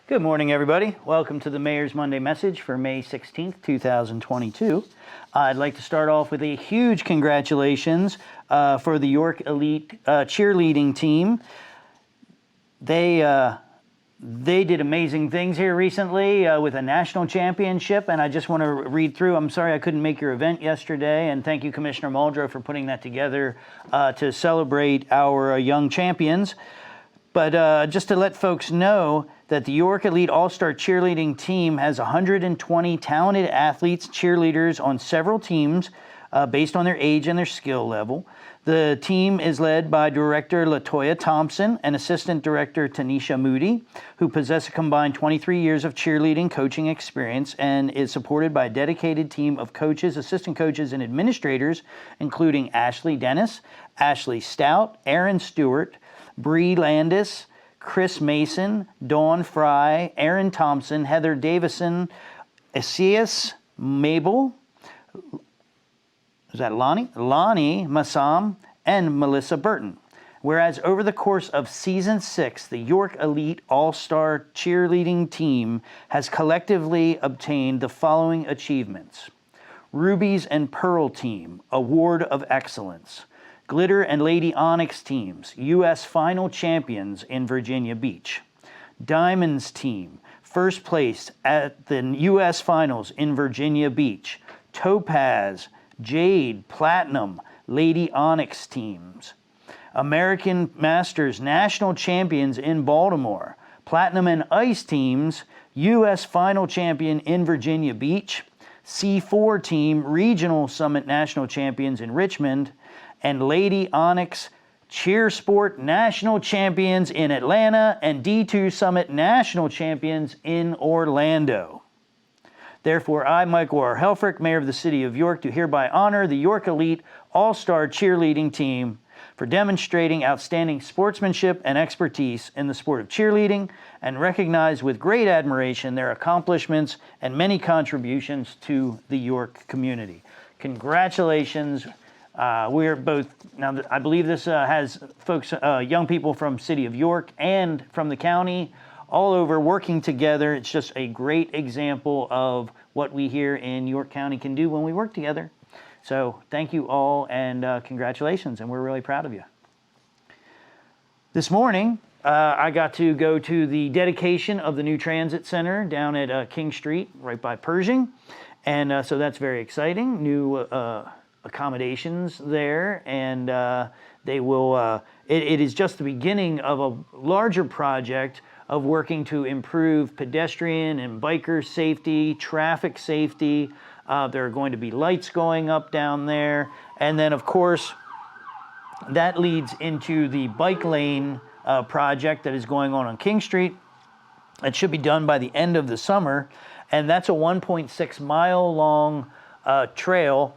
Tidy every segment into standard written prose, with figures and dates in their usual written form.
Good morning, everybody. Welcome to the Mayor's Monday Message for May 16th, 2022. I'd like to start off with a huge congratulations for the York Elite cheerleading team. They did amazing things here recently with a national championship, and I just want to read through. I'm sorry I couldn't make your event yesterday, and thank you, Commissioner Muldrow, for putting that together to celebrate our young champions. But just to let folks know that the York Elite AllStar cheerleading team has 120 talented athletes, cheerleaders on several teams based on their age and their skill level. The team is led by Director LaToya Thompson and Assistant Director Tanisha Moody, who possess a combined 23 years of cheerleading coaching experience and is supported by a dedicated team of coaches, assistant coaches, and administrators, including Ashley Dennis, Ashley Stout, Aaron Stewart, Bree Landis, Chris Mason, Dawn Fry, Aaron Thompson, Heather Davison, Asias Mabel, is that Lonnie Massam, and Melissa Burton. Whereas over the course of Season 6, the York Elite All-Star cheerleading team has collectively obtained the following achievements. Rubies and Pearl Team, Award of Excellence. Glitter and Lady Onyx teams, U.S. Final Champions in Virginia Beach. Diamonds team, first place at the U.S. Finals in Virginia Beach. Topaz, Jade, Platinum, Lady Onyx teams. American Masters National Champions in Baltimore. Platinum and Ice teams, U.S. Final Champion in Virginia Beach. C4 team, Regional Summit National Champions in Richmond. And Lady Onyx Cheer Sport National Champions in Atlanta and D2 Summit National Champions in Orlando. Therefore, I, Michael R. Helfrich, Mayor of the City of York, do hereby honor the York Elite All-Star Cheerleading Team for demonstrating outstanding sportsmanship and expertise in the sport of cheerleading and recognize with great admiration their accomplishments and many contributions to the York community. Congratulations. We're both, now I believe this has folks, young people from City of York and from the county all over working together. It's just a great example of what we here in York County can do when we work together. So thank you all and congratulations, and we're really proud of you. This morning, I got to go to the dedication of the new transit center down at King Street, right by Pershing. And so that's very exciting. New accommodations there, and they will, it is just the beginning of a larger project of working to improve pedestrian and biker safety, traffic safety. There are going to be lights going up down there. And then, of course, that leads into the bike lane project that is going on King Street. It should be done by the end of the summer. And that's a 1.6 mile long trail,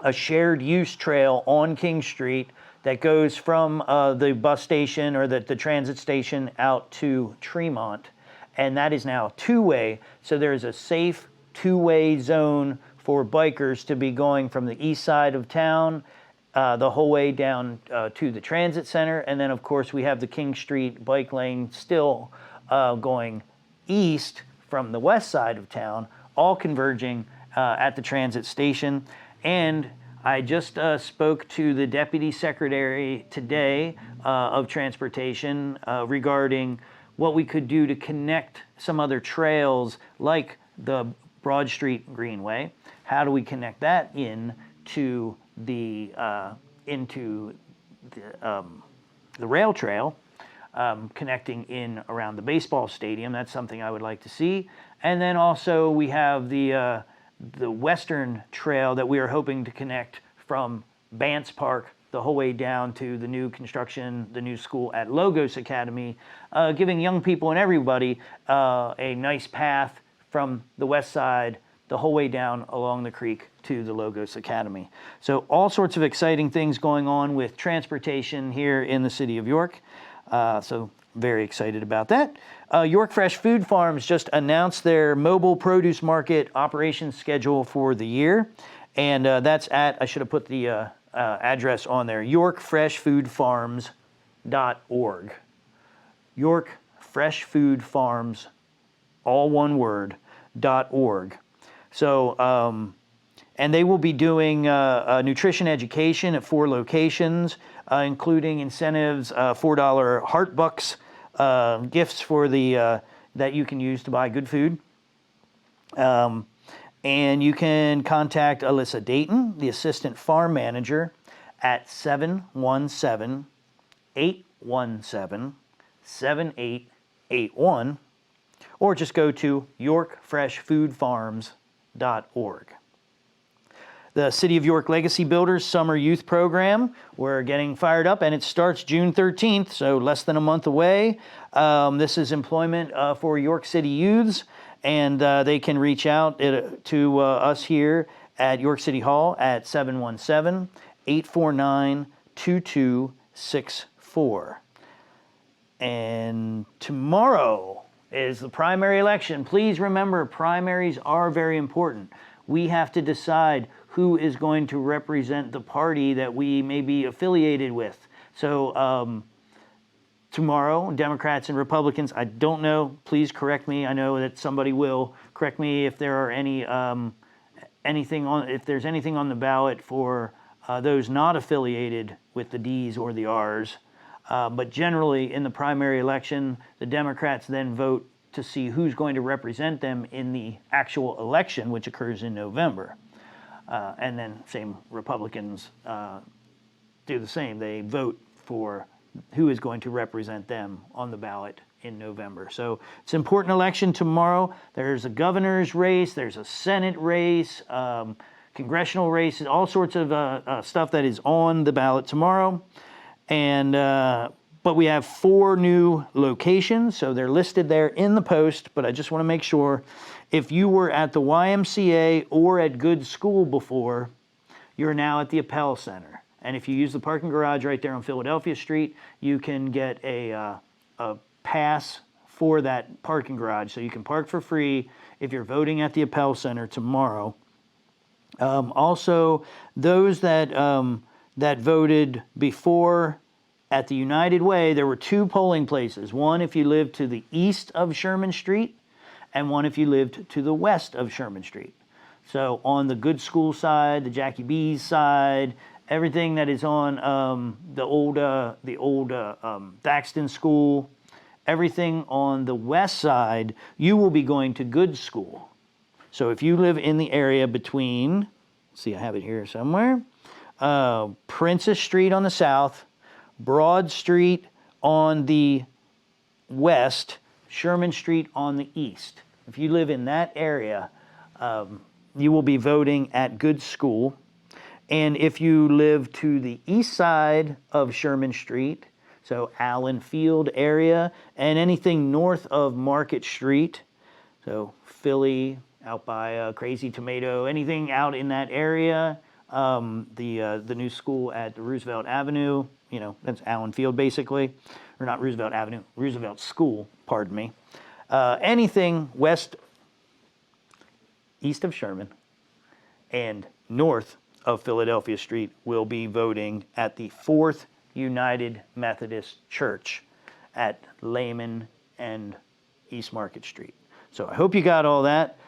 a shared use trail on King Street that goes from the bus station or the transit station out to Tremont. And that is now two-way. So there's a safe two-way zone for bikers to be going from the east side of town the whole way down to the transit center. And then, of course, we have the King Street bike lane still going east from the west side of town, all converging at the transit station. And I just spoke to the Deputy Secretary today of Transportation regarding what we could do to connect some other trails like the Broad Street Greenway. How do we connect that into the rail trail, connecting in around the baseball stadium? That's something I would like to see. And then also we have the Western Trail that we are hoping to connect from Bance Park the whole way down to the new construction, the new school at Logos Academy, giving young people and everybody a nice path from the west side the whole way down along the creek to the Logos Academy. So all sorts of exciting things going on with transportation here in the city of York. So very excited about that. York Fresh Food Farms just announced their mobile produce market operations schedule for the year. And that's at, I should have put the address on there, yorkfreshfoodfarms.org. yorkfreshfoodfarms.org. all one word, .org. So, and they will be doing nutrition education at 4 locations, including incentives, $4 Heart Bucks, gifts for the that you can use to buy good food. And you can contact Alyssa Dayton, the assistant farm manager, at 717-817-7881, or just go to yorkfreshfoodfarms.org. The City of York Legacy Builders Summer Youth Program, we're getting fired up, and it starts June 13th, so less than a month away. This is employment for York City youths, and they can reach out to us here at York City Hall at 717-849-2264. And tomorrow is the primary election. Please remember, primaries are very important. We have to decide who is going to represent the party that we may be affiliated with. So tomorrow, Democrats and Republicans, I don't know, please correct me. I know that somebody will correct me if there are if there's anything on the ballot for those not affiliated with the D's or the R's. But generally, in the primary election, the Democrats then vote to see who's going to represent them in the actual election, which occurs in November. And then same Republicans do the same. They vote for who is going to represent them on the ballot in November. So it's an important election tomorrow. There's a governor's race, there's a Senate race, congressional races, all sorts of stuff that is on the ballot tomorrow. And but we have 4 new locations, so they're listed there in the post, but I just want to make sure if you were at the YMCA or at Good School before, you're now at the Appel Center. And if you use the parking garage right there on Philadelphia Street, you can get a pass for that parking garage. So you can park for free if you're voting at the Appel Center tomorrow. Also, those that voted before at the United Way, there were 2 polling places. One if you lived to the east of Sherman Street, and one if you lived to the west of Sherman Street. So on the Good School side, the Jackie B's side, everything that is on the old Thaxton School, everything on the west side, you will be going to Good School. So if you live in the area between, see, I have it here somewhere, Princess Street on the south, Broad Street on the west, Sherman Street on the east. If you live in that area, you will be voting at Good School. And if you live to the east side of Sherman Street, so Allen Field area, and anything north of Market Street, so Philly, out by Crazy Tomato, anything out in that area, the new school at the Roosevelt Avenue, you know, that's Allen Field basically, or not Roosevelt Avenue, Roosevelt School, pardon me. Anything east of Sherman and north of Philadelphia Street will be voting at the 4th United Methodist Church at Lehman and East Market Street. So I hope you got all that.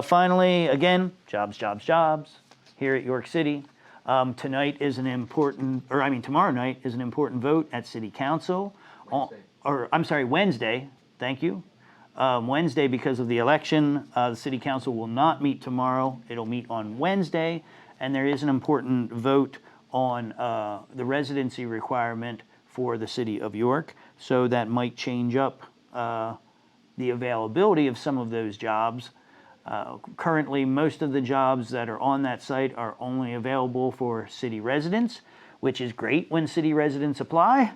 Finally, again, jobs, jobs, jobs here at York City. Tomorrow night is an important vote at City Council. Wednesday. Thank you. Wednesday, because of the election, the City Council will not meet tomorrow. It'll meet on Wednesday, and there is an important vote on the residency requirement for the City of York. So that might change up the availability of some of those jobs. Currently, most of the jobs that are on that site are only available for city residents, which is great when city residents apply.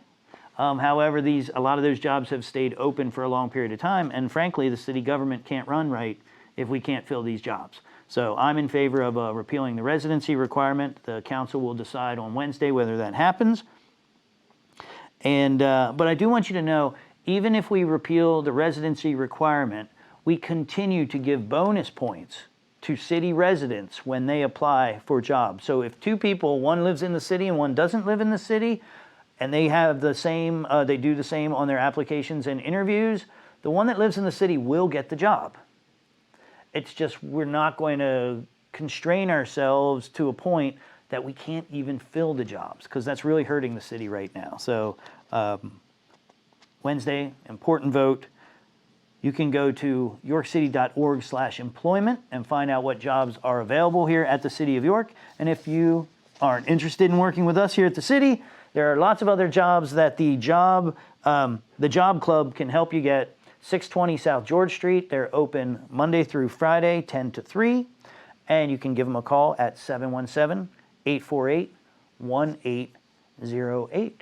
However, a lot of those jobs have stayed open for a long period of time, and frankly, the city government can't run right if we can't fill these jobs. So I'm in favor of repealing the residency requirement. The council will decide on Wednesday whether that happens. And but I do want you to know, even if we repeal the residency requirement, we continue to give bonus points to city residents when they apply for jobs. So if 2 people, one lives in the city and one doesn't live in the city, and they have the same, they do the same on their applications and interviews, the one that lives in the city will get the job. It's just we're not going to constrain ourselves to a point that we can't even fill the jobs, because that's really hurting the city right now. So Wednesday, important vote. You can go to yorkcity.org/employment and find out what jobs are available here at the City of York. And if you aren't interested in working with us here at the city, there are lots of other jobs that the job club can help you get. 620 South George Street. They're open Monday through Friday, 10 to 3. And you can give them a call at 717-848-1808.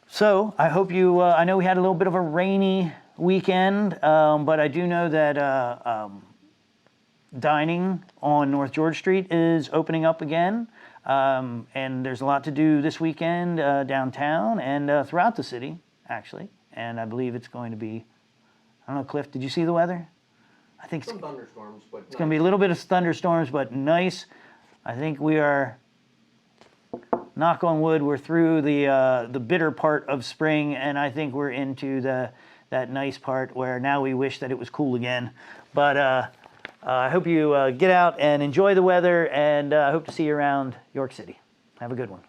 So I hope you, I know we had a little bit of a rainy weekend, but I do know that dining on North George Street is opening up again. And there's a lot to do this weekend downtown and throughout the city, actually. And I believe it's going to be, I don't know, Cliff, did you see the weather? I think some thunderstorms, but it's going to be a little bit of thunderstorms, but nice. I think we are, knock on wood, we're through the bitter part of spring, and I think we're into that nice part where now we wish that it was cool again. But I hope you get out and enjoy the weather, and I hope to see you around York City. Have a good one.